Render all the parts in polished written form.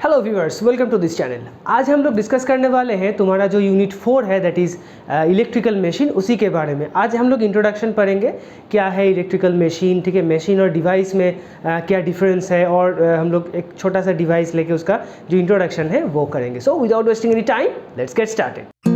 Hello viewers, welcome to this channel. आज हम लोग डिस्कस करने वाले हैं तुम्हारा जो यूनिट 4 है, दैट इज़ इलेक्ट्रिकल मशीन, उसी के बारे में। आज हम लोग इंट्रोडक्शन पढ़ेंगे, क्या है इलेक्ट्रिकल मशीन, ठीक है। मशीन और डिवाइस में क्या डिफरेंस है, और हम लोग एक छोटा सा डिवाइस लेके उसका जो इंट्रोडक्शन है वो करेंगे। So without wasting any time, let's get started.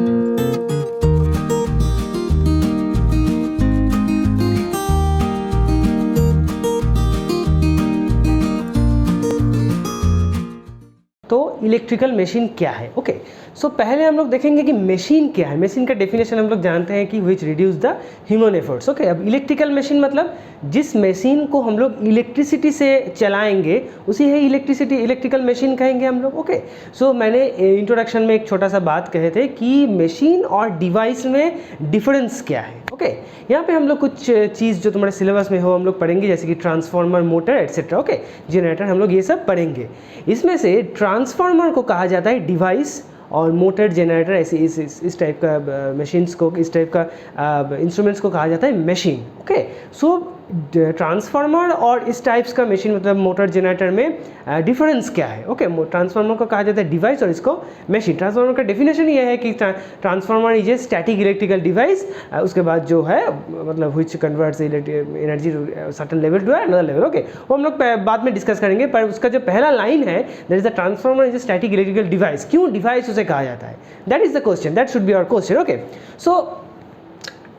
तो इलेक्ट्रिकल मशीन क्या है? ओके, सो पहले हम लोग देखेंगे कि मशीन क्या है। मशीन का डेफिनेशन हम लोग जानते हैं कि which reduce the human efforts. Okay, अब इलेक्ट्रिकल मशीन मतलब जिस मशीन को हम लोग इलेक्ट्रिसिटी से चलाएंगे उसी है इलेक्ट्रिकल मशीन कहेंगे हम लोग। ओके, सो मैंने इंट्रोडक्शन में एक छोटा सा बात कहे थे कि मशीन और डिवाइस में डिफरेंस क्या है। ओके, यहाँ पे हम लोग कुछ चीज़ जो तुम्हारे सिलेबस में हो हम लोग पढ़ेंगे, जैसे कि transformer, motor etcetera. Okay, generator, हम लोग ये सब पढ़ेंगे। इसमें से ट्रांसफार्मर को कहा जाता है डिवाइस, और मोटर, जनरेटर, ऐसे इस टाइप का मशीन्स को, इस टाइप का इंस्ट्रूमेंट्स को कहा जाता है मशीन। ओके, सो ट्रांसफार्मर और इस टाइप्स का मशीन मतलब मोटर, जनरेटर में डिफरेंस क्या है? ओके, ट्रांसफार्मर को कहा जाता है डिवाइस और इसको मशीन। ट्रांसफार्मर का डेफिनेशन ये है कि transformer is a static electrical device, उसके बाद जो है मतलब which converts energy certain level to another level. Okay, वो हम लोग बाद में डिस्कस करेंगे, पर उसका जो पहला लाइन है, that is the transformer is a static electrical device. क्यों डिवाइस उसे कहा जाता है? That is the question, that should be our question. Okay, so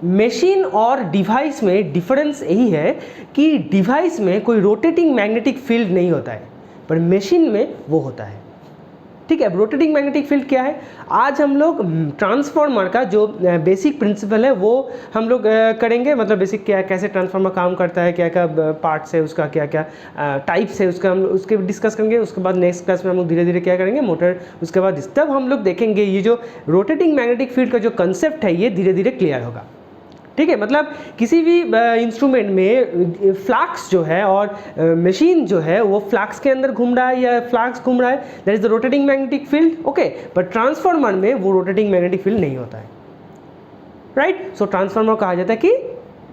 machine और डिवाइस में डिफरेंस यही है कि डिवाइस में कोई रोटेटिंग मैग्नेटिक फील्ड नहीं होता है, पर मशीन में वो होता है। ठीक है, अब रोटेटिंग मैग्नेटिक फील्ड क्या है? आज हम लोग ट्रांसफार्मर का जो बेसिक प्रिंसिपल है वो हम लोग करेंगे, मतलब बेसिक क्या, कैसे ट्रांसफार्मर काम करता है, क्या क्या पार्ट्स है उसका, क्या क्या टाइप्स है उसका, हम उसके डिस्कस करेंगे। उसके बाद नेक्स्ट क्लास में हम लोग धीरे धीरे क्या करेंगे, मोटर, उसके बाद तब हम लोग देखेंगे ये जो रोटेटिंग मैग्नेटिक फील्ड का जो कंसेप्ट है ये धीरे धीरे क्लियर होगा। ठीक है, मतलब किसी भी इंस्ट्रूमेंट में फ्लक्स जो है और मशीन जो है वो फ्लक्स के अंदर घूम रहा है या फ्लक्स घूम रहा है, that is the rotating magnetic field. Okay, पर ट्रांसफार्मर में वो रोटेटिंग मैग्नेटिक फील्ड नहीं होता है, राइट। सो ट्रांसफार्मर कहा जाता है कि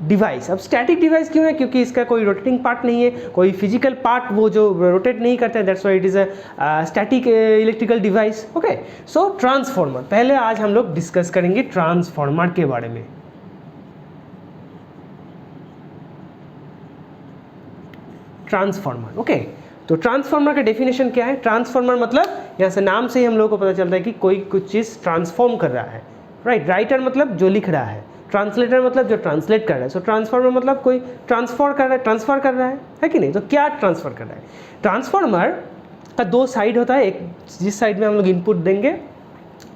डिवाइस। अब स्टैटिक डिवाइस क्यों है? क्योंकि इसका कोई रोटेटिंग पार्ट नहीं है, कोई फिजिकल पार्ट वो जो रोटेट नहीं करता है, that's why it is a static electrical device. Okay, so transformer पहले आज हम लोग डिस्कस करेंगे ट्रांसफार्मर के बारे में। ट्रांसफार्मर, ओके, तो ट्रांसफार्मर का डेफिनेशन क्या है? ट्रांसफार्मर मतलब यहाँ से नाम से ही हम लोगों को पता चलता है कि कोई कुछ चीज़ ट्रांसफॉर्म कर रहा है, राइट। राइटर मतलब जो लिख रहा है, ट्रांसलेटर मतलब जो ट्रांसलेट कर रहा है। सो ट्रांसफार्मर मतलब कोई ट्रांसफर कर रहा है कि नहीं? तो क्या ट्रांसफर कर रहा है? ट्रांसफार्मर का दो साइड होता है, एक जिस साइड में हम लोग इनपुट देंगे,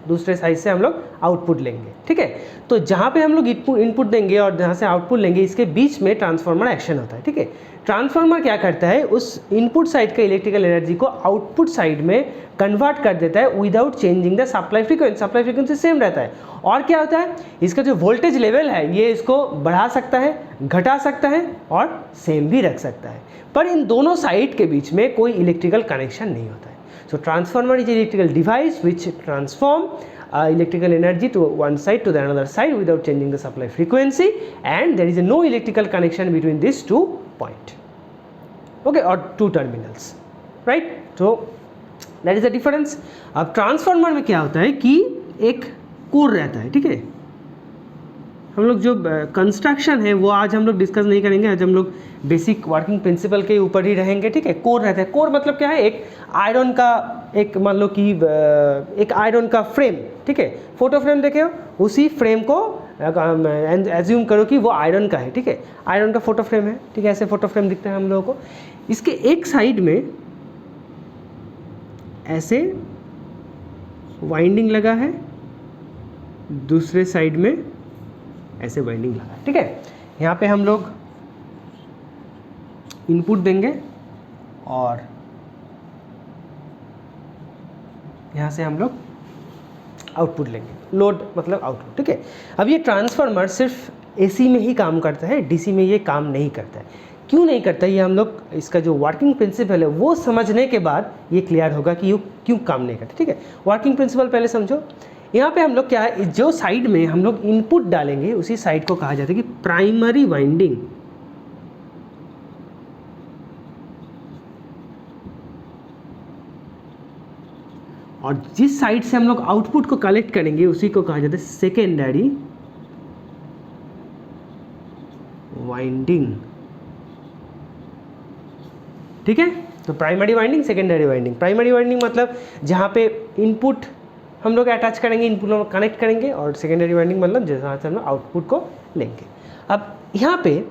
दूसरे साइड से हम लोग आउटपुट लेंगे। ठीक है, तो जहाँ पे हम लोग इनपुट देंगे और जहाँ से आउटपुट लेंगे, इसके बीच में ट्रांसफार्मर एक्शन होता है। ठीक है, ट्रांसफार्मर क्या करता है, उस इनपुट साइड का इलेक्ट्रिकल एनर्जी को आउटपुट साइड में कन्वर्ट कर देता है without changing the supply frequency. Supply frequency same रहता है, और क्या होता है, इसका जो वोल्टेज लेवल है ये इसको बढ़ा सकता है, घटा सकता है और सेम भी रख सकता है, पर इन दोनों साइड के बीच में कोई इलेक्ट्रिकल कनेक्शन नहीं होता है। So transformer is an electrical device which transform electrical energy to one side to the another side without changing the supply frequency, and there is no electrical connection between these two points, okay, or two terminals, right? So that is the difference. अब transformer में क्या होता है कि एक core रहता है। ठीक है, हम लोग जो कंस्ट्रक्शन है वो आज हम लोग डिस्कस नहीं करेंगे, आज हम लोग बेसिक वर्किंग प्रिंसिपल के ऊपर ही रहेंगे। ठीक है, कोर रहता है। कोर मतलब क्या है, एक आयरन का, एक मान लो कि एक आयरन का फ्रेम। ठीक है, फोटो फ्रेम देखे हो, उसी फ्रेम को एज्यूम करो कि वो आयरन का है। ठीक है, आयरन का फोटो फ्रेम है। ठीक है, ऐसे फोटो फ्रेम दिखता है हम लोगों को। इसके एक साइड में ऐसे वाइंडिंग लगा है, दूसरे साइड में ऐसे वाइंडिंग लगा है। ठीक है, यहाँ पे हम लोग इनपुट देंगे और यहाँ से हम लोग आउटपुट लेंगे। लोड मतलब आउटपुट। ठीक है, अब ये ट्रांसफार्मर सिर्फ एसी में ही काम करता है, डीसी में ये काम नहीं करता है। क्यों नहीं करता, ये हम लोग इसका जो वर्किंग प्रिंसिपल है वो समझने के बाद ये क्लियर होगा कि ये क्यों काम नहीं करता। ठीक है, वर्किंग प्रिंसिपल पहले समझो। यहाँ पे हम लोग क्या है, जो साइड में हम लोग इनपुट डालेंगे उसी साइड को कहा जाता है कि प्राइमरी वाइंडिंग। और जिस साइड से हम लोग आउटपुट को कलेक्ट करेंगे उसी को कहा जाता है सेकेंडरी वाइंडिंग। ठीक है, तो primary winding, secondary winding. Primary winding मतलब जहाँ पे इनपुट हम लोग अटैच करेंगे, इनपुट हम कनेक्ट करेंगे, और सेकेंडरी वाइंडिंग मतलब जहाँ से हम लोग आउटपुट को लेंगे। अब यहाँ पे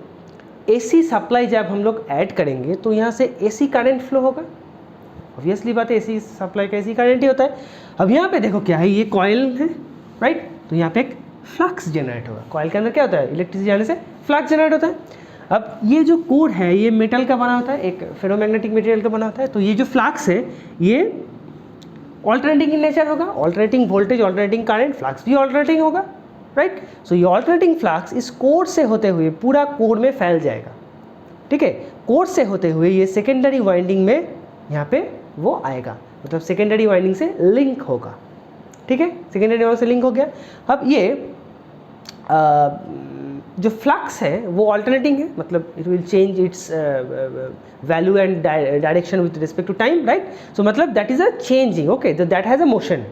एसी सप्लाई जब हम लोग ऐड करेंगे तो यहाँ से एसी करंट फ्लो होगा। ऑब्वियसली बात है, एसी सप्लाई का एसी करंट ही होता है। अब यहाँ पे देखो क्या है, ये कॉइल है, राइट, तो यहाँ पे एक फ्लक्स जनरेट होगा। कॉइल के अंदर क्या होता है, इलेक्ट्रिसिटी जाने से फ्लक्स जनरेट होता है। अब ये जो कोर है ये मेटल का बना होता है, एक फेरोमैग्नेटिक मटेरियल का बना होता है। तो ये जो फ्लक्स है ये ऑल्टरनेटिंग इन नेचर होगा, alternating voltage, alternating current, flux भी ऑल्टरनेटिंग होगा, राइट। सो ये ऑल्टरनेटिंग फ्लक्स इस कोर से होते हुए पूरा कोर में फैल जाएगा। ठीक है, कोर से होते हुए ये सेकेंडरी वाइंडिंग में यहाँ पे वो आएगा, मतलब सेकेंडरी वाइंडिंग से लिंक होगा। ठीक है, सेकेंडरी वाइंडिंग से लिंक हो गया। अब ये जो फ्लक्स है वो ऑल्टरनेटिंग है, मतलब it will change its value and direction with respect to time, right. So मतलब that is a changing, okay, that has a motion,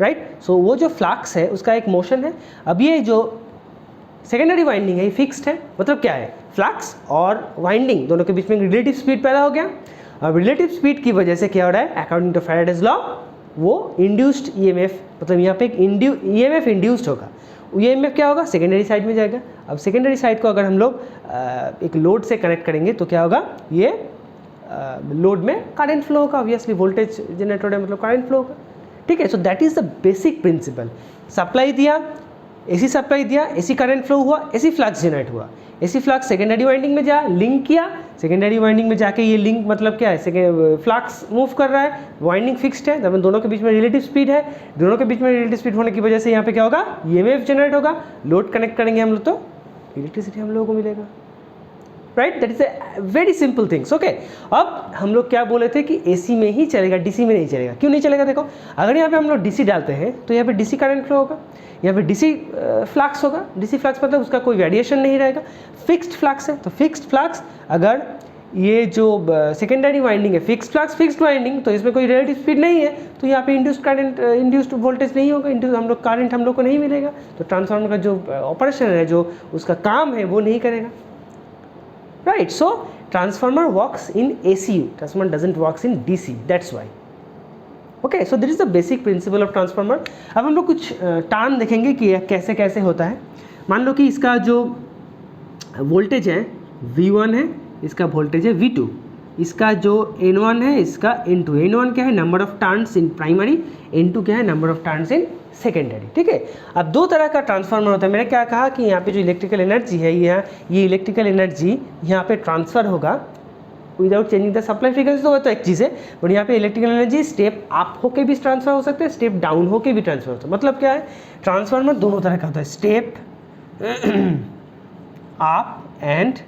right. So वो जो फ्लक्स है उसका एक मोशन है। अब ये जो सेकेंडरी वाइंडिंग है ये फिक्स्ड है, मतलब क्या है, फ्लक्स और वाइंडिंग दोनों के बीच में रिलेटिव स्पीड पैदा हो गया। अब रिलेटिव स्पीड की वजह से क्या हो रहा है, अकॉर्डिंग टू फैराडेज लॉ वो इंड्यूस्ड ईएमएफ, मतलब यहाँ पे एक ईएमएफ इंड्यूस्ड होगा। ईएमएफ क्या होगा, सेकेंडरी साइड में जाएगा। अब सेकेंडरी साइड को अगर हम लोग एक लोड से कनेक्ट करेंगे तो क्या होगा, ये लोड में करंट फ्लो होगा। ऑब्वियसली वोल्टेज जनरेट हो रहा है मतलब करंट फ्लो होगा। ठीक है, so that is the basic principle. Supply दिया, एसी सप्लाई दिया, एसी करंट फ्लो हुआ, एसी फ्लक्स जनरेट हुआ। एसी फ्लक्स सेकेंडरी वाइंडिंग में जा लिंक किया, सेकेंडरी वाइंडिंग में जाके ये लिंक मतलब क्या है, फ्लक्स मूव कर रहा है, वाइंडिंग फिक्स्ड है, तब दोनों के बीच में रिलेटिव स्पीड है। दोनों के बीच में रिलेटिव स्पीड होने की वजह से यहाँ पे क्या होगा, ईएमएफ जनरेट होगा। लोड कनेक्ट करेंगे हम लोग तो इलेक्ट्रिसिटी हम लोगों को मिलेगा, right. That is a very simple things, okay. अब हम लोग क्या बोले थे कि एसी में ही चलेगा, डीसी में नहीं चलेगा। क्यों नहीं चलेगा, देखो अगर यहाँ पे हम लोग डीसी डालते हैं तो यहाँ पे डीसी करंट फ्लो होगा, यहाँ पे डीसी फ्लक्स होगा। डीसी फ्लक्स मतलब उसका कोई वेरिएशन नहीं रहेगा, फिक्स्ड फ्लक्स है। तो फिक्स्ड फ्लक्स, अगर ये जो सेकेंडरी वाइंडिंग है फिक्स्ड फ्लक्स, फिक्स्ड वाइंडिंग, तो इसमें कोई रिलेटिव स्पीड नहीं है, तो यहाँ पे इंड्यूस्ड करंट, इंड्यूस्ड वोल्टेज नहीं होगा, इंड्यूस हम लोग करंट हम लोग को नहीं मिलेगा। तो ट्रांसफार्मर का जो ऑपरेशन है, जो उसका काम है वो नहीं करेगा, right. So transformer works in AC, transformer doesn't works in DC, that's why. Okay, so this is the basic principle of transformer. अब हम लोग कुछ टर्म देखेंगे कि यह कैसे कैसे होता है। मान लो कि इसका जो वोल्टेज है V1 है, इसका वोल्टेज है V2, इसका जो N1 है इसका N2। N1 क्या है, number of turns in primary, N2 क्या है, number of turns in secondary. ठीक है, अब दो तरह का ट्रांसफार्मर होता है। मैंने क्या कहा कि यहाँ पे जो इलेक्ट्रिकल एनर्जी है, ये इलेक्ट्रिकल एनर्जी यहाँ पे ट्रांसफ़र होगा without changing the supply frequency, तो वो तो एक चीज़ है। बट यहाँ पे इलेक्ट्रिकल एनर्जी स्टेप अप होके भी ट्रांसफर हो सकते हैं, स्टेप डाउन होके भी ट्रांसफर होता है। मतलब क्या है, ट्रांसफार्मर दोनों तरह का होता है, step up and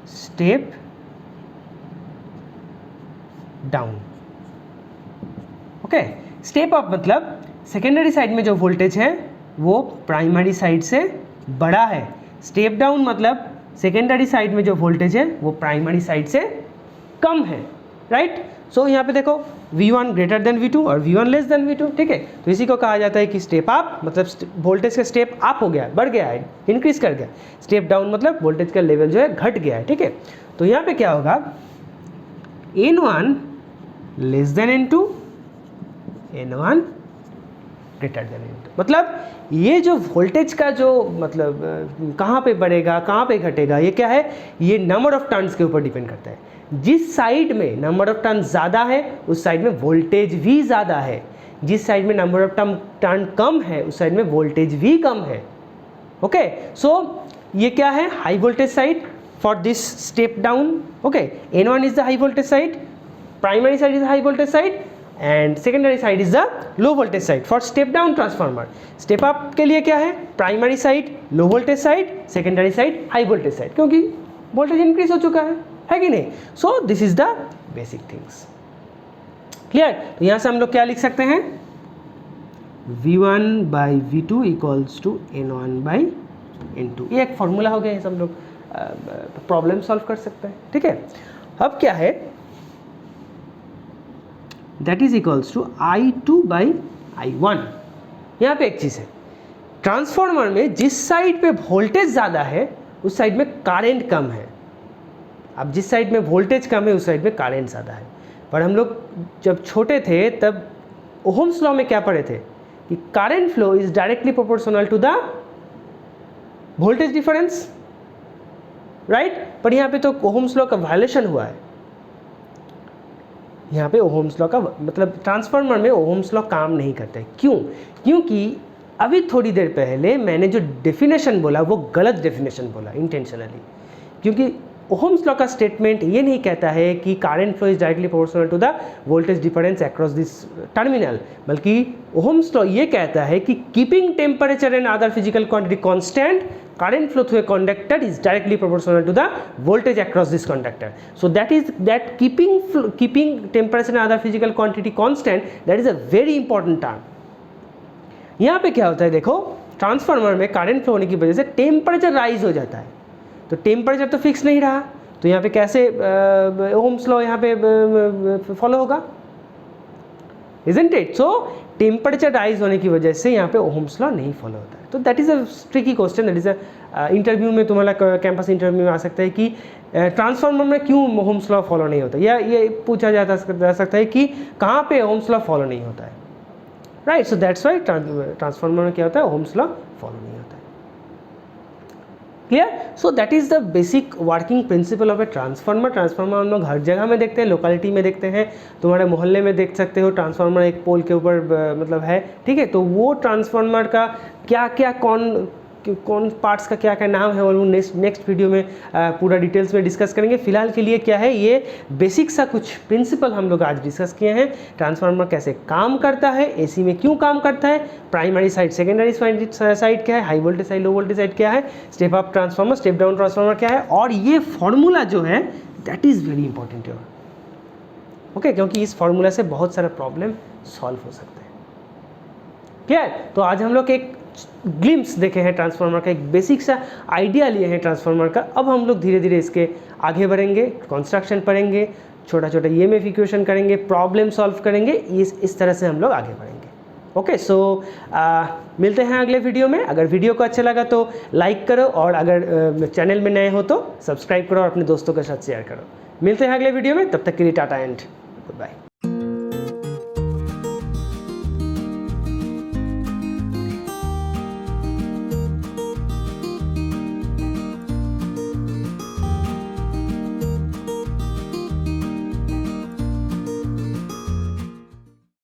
step down. Okay, step up मतलब सेकेंडरी साइड में जो वोल्टेज है वो प्राइमरी साइड से बड़ा है। स्टेप डाउन मतलब सेकेंडरी साइड में जो वोल्टेज है वो प्राइमरी साइड से कम है, राइट। सो यहाँ पे देखो V1 ग्रेटर देन V2 और V1 लेस देन V2। ठीक है, तो इसी को कहा जाता है कि स्टेप अप मतलब वोल्टेज का स्टेप अप हो गया, बढ़ गया है, इंक्रीज कर गया। स्टेप डाउन मतलब वोल्टेज का लेवल जो है घट गया है। ठीक है, तो यहाँ पे क्या होगा, N1 less than N2, N1 greater than N2। मतलब ये जो वोल्टेज का जो मतलब कहाँ पे बढ़ेगा कहाँ पे घटेगा, ये क्या है, ये नंबर ऑफ टर्न्स के ऊपर डिपेंड करता है। जिस साइड में नंबर ऑफ टर्न ज़्यादा है उस साइड में वोल्टेज भी ज़्यादा है, जिस साइड में नंबर ऑफ टर्न कम है उस साइड में वोल्टेज भी कम है। ओके, सो ये क्या है, high voltage side for this step down. Okay, N1 is the high voltage side, primary side is high voltage side and secondary side is the low voltage side for step down transformer. step up के लिए क्या है, primary side low voltage side, secondary side high voltage side, क्योंकि voltage increase हो चुका है कि नहीं। so this is the basic things, clear। तो यहाँ से हम लोग क्या लिख सकते हैं, V1 by V2 equals to N1 by N2। ये एक फॉर्मूला हो गया, ये सब लोग प्रॉब्लम सॉल्व कर सकते हैं। ठीक है, अब क्या है, that is equals to I2 by I1। यहाँ पे एक चीज़ है, ट्रांसफार्मर में जिस साइड पे वोल्टेज ज़्यादा है उस साइड में करंट कम है। अब जिस साइड में वोल्टेज कम है उस साइड में करंट ज़्यादा है। पर हम लोग जब छोटे थे तब ओहम्स लॉ में क्या पढ़े थे कि current flow is directly proportional to the voltage difference, right. पर यहाँ पे तो ओहम्स लॉ का वायलेशन हुआ है। यहाँ पे ओहम्स लॉ का मतलब ट्रांसफार्मर में ओहम्स लॉ काम नहीं करता है। क्यों? क्योंकि अभी थोड़ी देर पहले मैंने जो डेफिनेशन बोला वो गलत डेफिनेशन बोला इंटेंशनली। क्योंकि ओहम्स लॉ का स्टेटमेंट ये नहीं कहता है कि current flow is directly proportional to the voltage difference across this terminal, बल्कि ओहम्स लॉ ये कहता है कि keeping temperature and other physical quantity constant, current flow through a conductor is directly proportional to the voltage across this conductor. So that keeping temperature and other physical quantity constant, that is a very important term. यहाँ पे क्या होता है देखो, transformer में current flow होने की वजह से टेम्परेचर राइज हो जाता है, तो टेम्परेचर तो फिक्स नहीं रहा, तो यहाँ पे कैसे ओहम्स लॉ यहाँ पे फॉलो होगा, isn't it? So temperature rise होने की वजह से यहाँ पे ओहम्स लॉ नहीं फॉलो होता है। तो that is a tricky question, that is a interview में तुम्हारा कैंपस इंटरव्यू में आ सकता है कि ट्रांसफार्मर में क्यों ओहम्स लॉ फॉलो नहीं होता, या ये पूछा जा सकता है कि कहाँ पे ओहम्स लॉ फॉलो नहीं होता है, right. So that's why transformer में क्या होता है, ओहम्स लॉ फॉलो नहीं होता है। Clear? So that is the basic working principle of a transformer. Transformer हम लोग हर जगह में देखते हैं, लोकेलिटी में देखते हैं, तुम्हारे मोहल्ले में देख सकते हो ट्रांसफार्मर एक पोल के ऊपर मतलब है, ठीक है। तो वो ट्रांसफार्मर का क्या क्या कौन पार्ट्स का क्या क्या नाम है, और वो नेक्स्ट वीडियो में पूरा डिटेल्स में डिस्कस करेंगे। फिलहाल के लिए क्या है, ये बेसिक सा कुछ प्रिंसिपल हम लोग आज डिस्कस किए हैं। ट्रांसफार्मर कैसे काम करता है, एसी में क्यों काम करता है, प्राइमरी साइड सेकेंडरी साइड क्या है, high voltage side low voltage side क्या है, step up transformer step down transformer क्या है, और ये फॉर्मूला जो है that is very important your, okay, क्योंकि इस फॉर्मूला से बहुत सारा प्रॉब्लम सॉल्व हो सकते हैं। क्लियर? तो आज हम लोग एक ग्लिम्स देखे हैं ट्रांसफार्मर का, एक बेसिक सा आइडिया लिए हैं ट्रांसफार्मर का। अब हम लोग धीरे धीरे इसके आगे बढ़ेंगे, कंस्ट्रक्शन पढ़ेंगे, छोटा छोटा EMF इक्वेशन करेंगे, प्रॉब्लम सॉल्व करेंगे, इस तरह से हम लोग आगे बढ़ेंगे। ओके, सो मिलते हैं अगले वीडियो में। अगर वीडियो को अच्छा लगा तो लाइक करो, और अगर चैनल में नए हो तो सब्सक्राइब करो और अपने दोस्तों के साथ शेयर करो। मिलते हैं अगले वीडियो में, तब तक के लिए टाटा एंड गुड बाय।